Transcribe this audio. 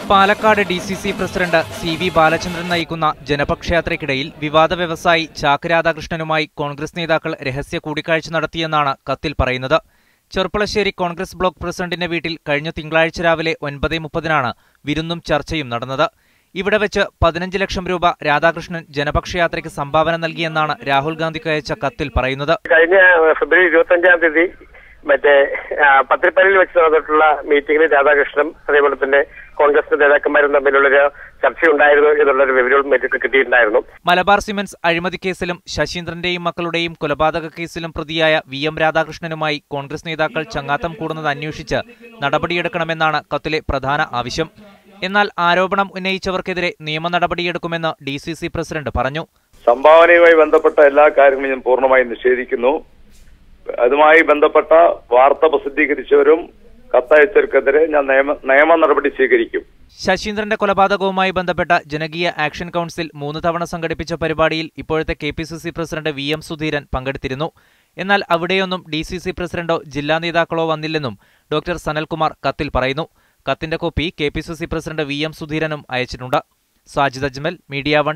Palakkad DCC president CV Balachandran നയിക്കുന്ന ജനപക്ഷയാത്രയ്ക്കിടയിൽ വിവാദ വ്യവസായി ചാക്ക് രാധാകൃഷ്ണനുമായി കോൺഗ്രസ് നേതാക്കൾ രഹസ്യ കൂടിക്കാഴ്ച നടത്തിയെന്നാണ് കത്തിൽ പറയുന്നത്. ചെർപ്പളശ്ശേരി കോൺഗ്രസ് ബ്ലോക്ക് പ്രസിഡന്റിന്റെ വീട്ടിൽ കഴിഞ്ഞ തിങ്കളാഴ്ച രാവിലെ 9:30-നാണ് വിരുന്നും ചർച്ചയും നടന്നത്. ഇവിടെ വെച്ച് 15 ലക്ഷം രൂപ രാധാകൃഷ്ണൻ ജനപക്ഷയാത്രയ്ക്ക് സംഭാവന നൽകിയെന്നാണ് രാഹുൽ ഗാന്ധിക്ക് അയച്ച കത്തിൽ പറയുന്നത്. കഴിഞ്ഞ ഫെബ്രുവരി 25-ാം തീയതി പത്തിരിപ്പള്ളിയിൽ വെച്ച് നടന്നിട്ടുള്ള മീറ്റിംഗിൽ രാധാകൃഷ്ണനും അതേപോലെ തന്നെ കോൺഗ്രസ് നേതാക്കന്മാരും തമ്മിലുള്ളൊരു ചർച്ചയുണ്ടായിരുന്നു എന്നുള്ളൊരു വിവരവും കിട്ടിയിട്ടുണ്ടായിരുന്നു. മലബാർ സിമന്റ്സ് അഴിമതി കേസിലും ശശീന്ദ്രന്റെയും മക്കളുടെയും കൊലപാതക കേസിലും പ്രതിയായ VM രാധാകൃഷ്ണനുമായി കോൺഗ്രസ് നേതാക്കൾ ചങ്ങാത്തം കൂടുന്നത് അന്വേഷിച്ച് നടപടിയെടുക്കണമെന്നാണ് കത്തിലെ പ്രധാന ആവശ്യം. എന്നാൽ ആരോപണം ഉന്നയിച്ചവർക്കെതിരെ നിയമ നടപടിയെടുക്കുമെന്ന് DCC പ്രസിഡന്റ് പറഞ്ഞു. സംഭാവനയുമായി ബന്ധപ്പെട്ട എല്ലാ കാര്യങ്ങളും ഞാൻ പൂർണ്ണമായും നിഷേധിക്കുന്നു. അതുമായി ബന്ധപ്പെട്ട വാർത്ത പ്രസിദ്ധീകരിച്ചവരും കത്തയച്ചവർക്കെതിരെ ഞാൻ നിയമ നടപടി സ്വീകരിക്കും. ശശീന്ദ്രന്റെ കൊലപാതകവുമായി ബന്ധപ്പെട്ട ജനകീയ ആക്ഷൻ കൌൺസിൽ 3 തവണ സംഘടിപ്പിച്ച പരിപാടിയിൽ ഇപ്പോഴത്തെ KPCC പ്രസിഡന്റ് VM സുധീരൻ പങ്കെടുത്തിരുന്നു. എന്നാൽ അവിടെയൊന്നും DCC പ്രസിഡന്റോ ജില്ലാ നേതാക്കളോ വന്നില്ലെന്നും ഡോക്ടർ സനൽകുമാർ കത്തിൽ പറയുന്നു. കത്തിന്റെ കോപ്പി KPCC പ്രസിഡന്റ് VM സുധീരനും അയച്ചിട്ടുണ്ട്. സാജിദ് അജ്മൽ, മീഡിയ 1.